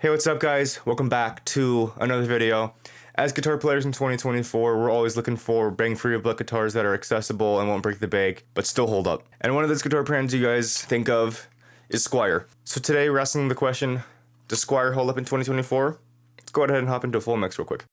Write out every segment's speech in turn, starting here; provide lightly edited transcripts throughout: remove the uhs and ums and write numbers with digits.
Hey, what's up guys? Welcome back to another video. As guitar players in 2024, we're always looking for bang for your buck guitars that are accessible and won't break the bank, but still hold up. And one of those guitar brands you guys think of is Squire. So today we're asking the question, does Squire hold up in 2024? Let's go ahead and hop into a full mix real quick.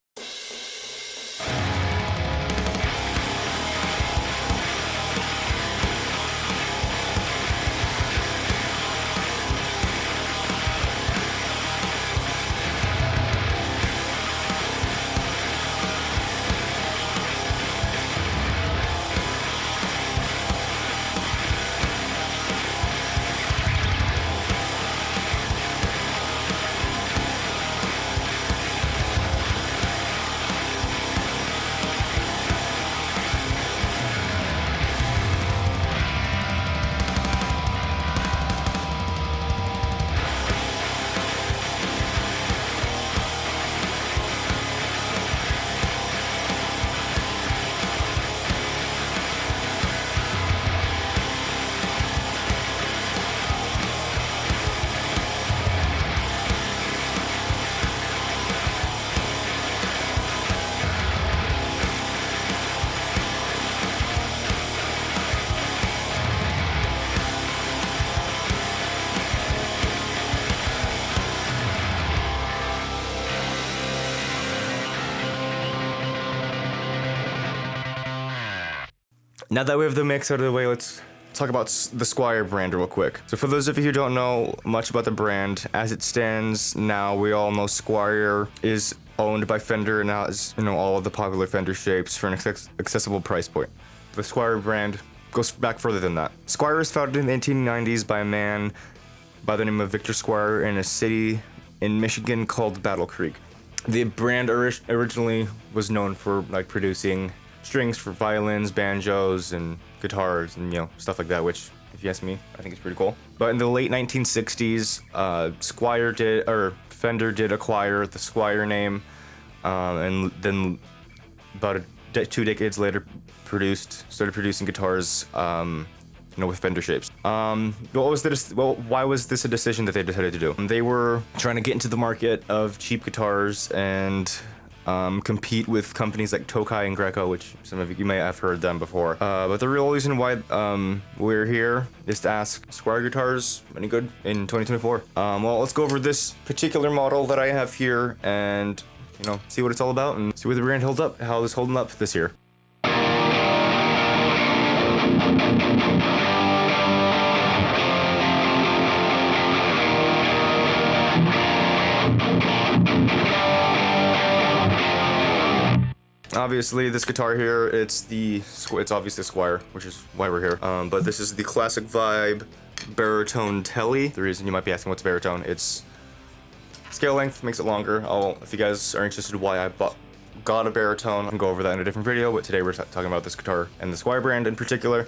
Now that we have the mix out of the way, let's talk about the Squire brand real quick. So for those of you who don't know much about the brand, as it stands now, we all know Squire is owned by Fender and has, all of the popular Fender shapes for an accessible price point. The Squire brand goes back further than that. Squire was founded in the 1890s by a man by the name of Victor Squire in a city in Michigan called Battle Creek. The brand originally was known for producing strings for violins, banjos, and guitars, and stuff like that, which, if you ask me, I think it's pretty cool. But in the late 1960s, Fender did acquire the Squire name, and then about 2 decades later, started producing guitars, with Fender shapes. Why was this a decision that they decided to do? They were trying to get into the market of cheap guitars and compete with companies like Tokai and Greco, which some of you may have heard them before. But the real reason why we're here is to ask, Squire guitars any good in 2024? Well, let's go over this particular model that I have here and see what it's all about and see where the brand holds up, how it's holding up this year. Obviously, this guitar here, it's obviously Squire, which is why we're here. But this is the classic vibe baritone telly. The reason you might be asking what's baritone, it's scale length makes it longer. If you guys are interested in why I got a baritone, I can go over that in a different video. But today we're talking about this guitar and the Squire brand in particular.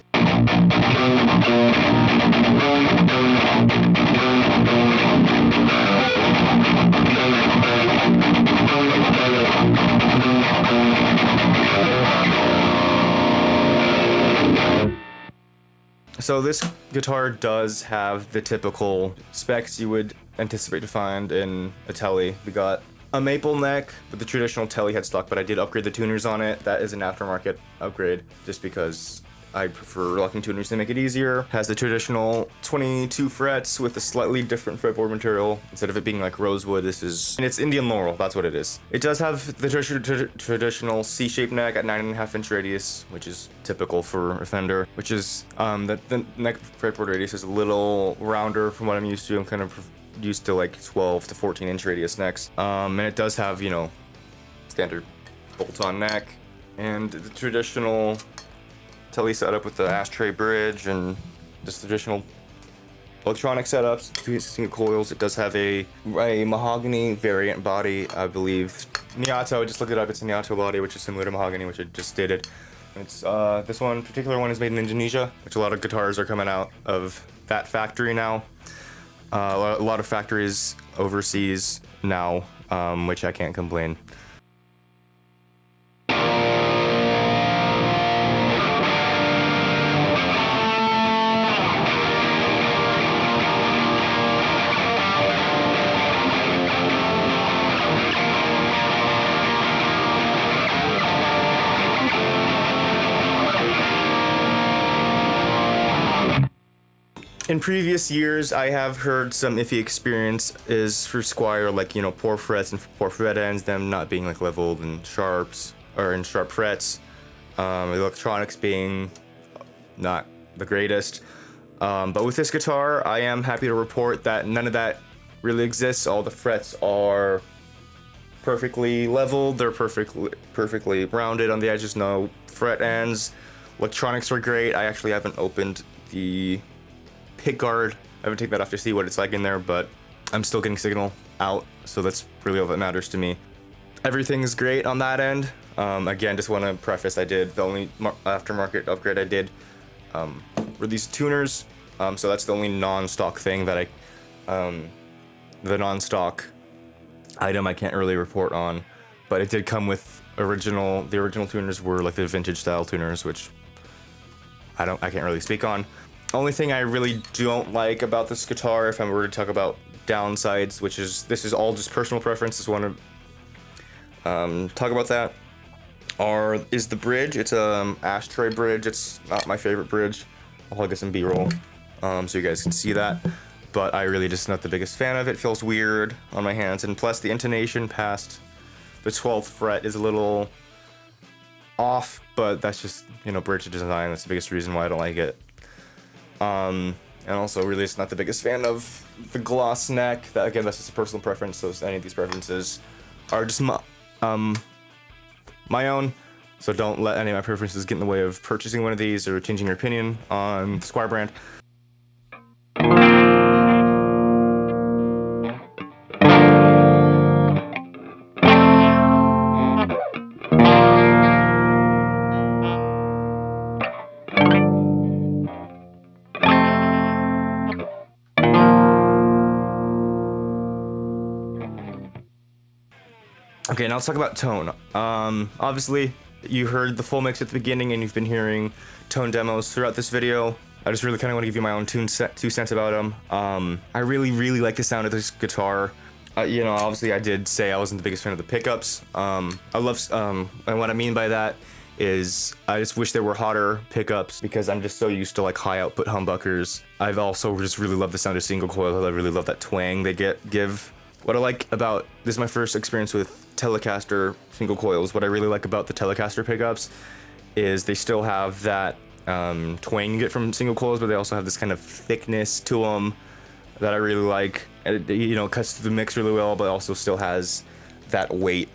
So this guitar does have the typical specs you would anticipate to find in a telly. We got a maple neck with the traditional telly headstock, but I did upgrade the tuners on it. That is an aftermarket upgrade, just because I prefer locking tuners to make it easier. Has the traditional 22 frets with a slightly different fretboard material. Instead of it being like rosewood, and it's Indian laurel, that's what it is. It does have the traditional C-shaped neck at 9.5-inch radius, which is typical for a Fender, which is, the neck fretboard radius is a little rounder from what I'm used to. I'm kind of used to like 12 to 14-inch radius necks. And it does have, standard bolt-on neck, and the traditional telly setup with the ashtray bridge and just traditional electronic setups, 2 single coils. It does have a mahogany variant body, I believe. Niato, I just looked it up, it's a Niato body, which is similar to mahogany, which I just stated. It's this particular one is made in Indonesia, which a lot of guitars are coming out of that factory now. A lot of factories overseas now, which I can't complain. In previous years, I have heard some iffy experience is for Squire, like, you know, poor frets and poor fret ends, them not being like leveled and sharps or in sharp frets. Electronics being not the greatest. But with this guitar, I am happy to report that none of that really exists. All the frets are perfectly leveled. They're perfectly rounded on the edges. No fret ends. Electronics are great. I actually haven't opened the pick guard. I haven't taken that off to see what it's like in there, but I'm still getting signal out, so that's really all that matters to me. Everything's great on that end. Again, just want to preface, I did the only aftermarket upgrade I did were these tuners. So that's the only non-stock thing that the non-stock item I can't really report on, but it did come with the original tuners were like the vintage style tuners, which I can't really speak on. Only thing I really don't like about this guitar, if I were to talk about downsides, which is, this is all just personal preference, just want to talk about that, is the bridge. It's a ashtray bridge. It's not my favorite bridge. I'll get some B-roll so you guys can see that, but I really just not the biggest fan of it. Feels weird on my hands, and plus the intonation past the 12th fret is a little off, but that's just, you know, bridge design. That's the biggest reason why I don't like it. And also really just not the biggest fan of the gloss neck. That, again, that's just a personal preference, so any of these preferences are just my own, so don't let any of my preferences get in the way of purchasing one of these or changing your opinion on the Squire brand. Okay, now let's talk about tone. Obviously, you heard the full mix at the beginning, and you've been hearing tone demos throughout this video. I just really kind of want to give you my own 2 cents about them. I really like the sound of this guitar. You know, obviously I did say I wasn't the biggest fan of the pickups. I love, and what I mean by that is I just wish there were hotter pickups, because I'm just so used to like high output humbuckers. I've also just really loved the sound of single coil. I really love that twang they give. What I like about, this is my first experience with Telecaster single coils. What I really like about the Telecaster pickups is they still have that twang you get from single coils, but they also have this kind of thickness to them that I really like. And it, you know, cuts through the mix really well, but also still has that weight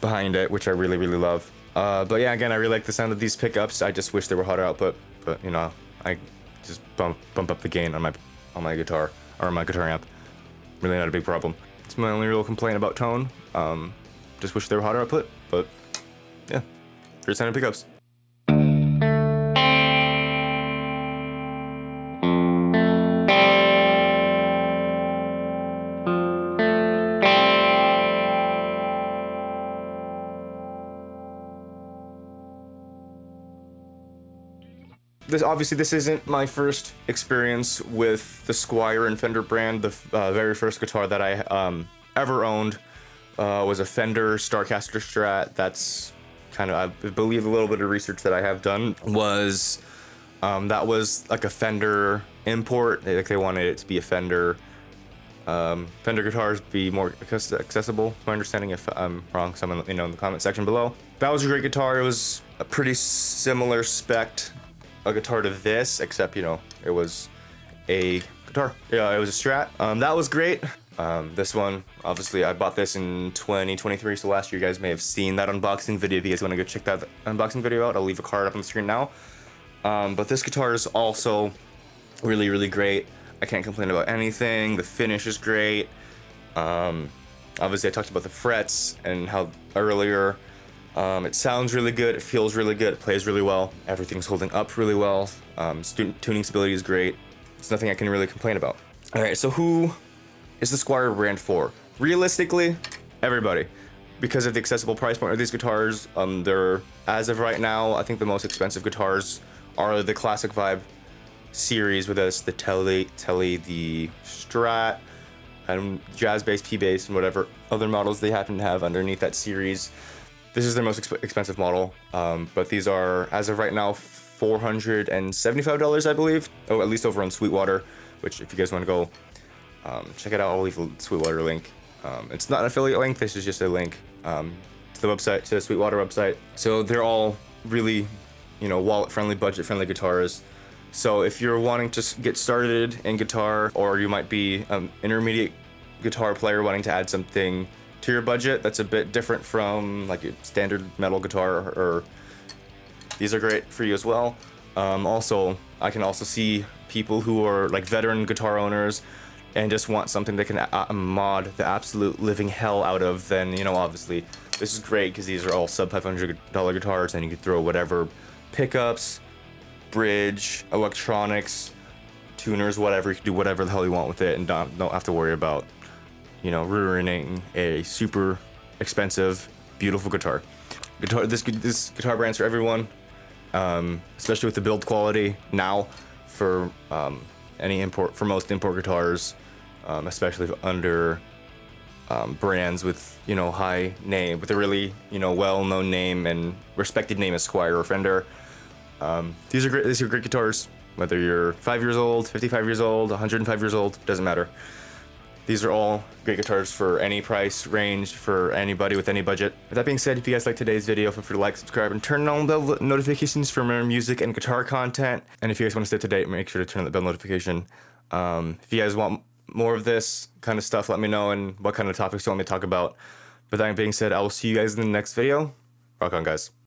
behind it, which I really love. But yeah, again, I really like the sound of these pickups. I just wish they were hotter output, but you know, I just bump up the gain on my guitar, or my guitar amp. Really not a big problem. It's my only real complaint about tone. Just wish they were hotter output, but yeah, great sounding pickups. Obviously, this isn't my first experience with the Squire and Fender brand. The very first guitar that I ever owned was a Fender Starcaster Strat. That's kind of, I believe, a little bit of research that I have done was that was like a Fender import. They wanted it to be a Fender guitars be more accessible, to my understanding. If I'm wrong, someone let me know in the comment section below. That was a great guitar. It was a pretty similar spec a guitar to this, except, you know, it was a guitar. Yeah, it was a Strat. That was great. This one, obviously, I bought this in 2023, so last year you guys may have seen that unboxing video. If you guys want to go check that unboxing video out, I'll leave a card up on the screen now. But this guitar is also really great. I can't complain about anything. The finish is great. Obviously, I talked about the frets and how earlier. It sounds really good, it feels really good, it plays really well, everything's holding up really well, tuning stability is great. It's nothing I can really complain about. Alright, so who is the Squire brand for? Realistically, everybody. Because of the accessible price point of these guitars, they're, as of right now, I think the most expensive guitars are the Classic Vibe series with us, the Tele, the Strat, and Jazz Bass, P Bass, and whatever other models they happen to have underneath that series. This is their most expensive model, but these are, as of right now, $475, I believe. Oh, at least over on Sweetwater. which if you guys want to go check it out, I'll leave a Sweetwater link. It's not an affiliate link, this is just a link to the website, to the Sweetwater website. So they're all really, you know, wallet-friendly, budget-friendly guitars. So if you're wanting to get started in guitar, or you might be an intermediate guitar player wanting to add something to your budget that's a bit different from like a standard metal guitar, or these are great for you as well. Also, I can also see people who are like veteran guitar owners and just want something that can mod the absolute living hell out of, then, you know, obviously this is great because these are all sub $500 guitars, and you can throw whatever pickups, bridge, electronics, tuners, whatever. You can do whatever the hell you want with it, and don't have to worry about, you know, ruining a super expensive, beautiful guitar. This guitar brand's for everyone, especially with the build quality now for most import guitars, especially under brands with, you know, high name, with a really, you know, well-known name and respected name as Squire or Fender. These are great guitars, whether you're 5 years old, 55 years old, 105 years old, doesn't matter. These are all great guitars for any price range, for anybody with any budget. With that being said, if you guys liked today's video, feel free to like, subscribe, and turn on bell notifications for more music and guitar content. And if you guys want to stay up to date, make sure to turn on the bell notification. If you guys want more of this kind of stuff, let me know, and what kind of topics you want me to talk about. But that being said, I will see you guys in the next video. Rock on, guys.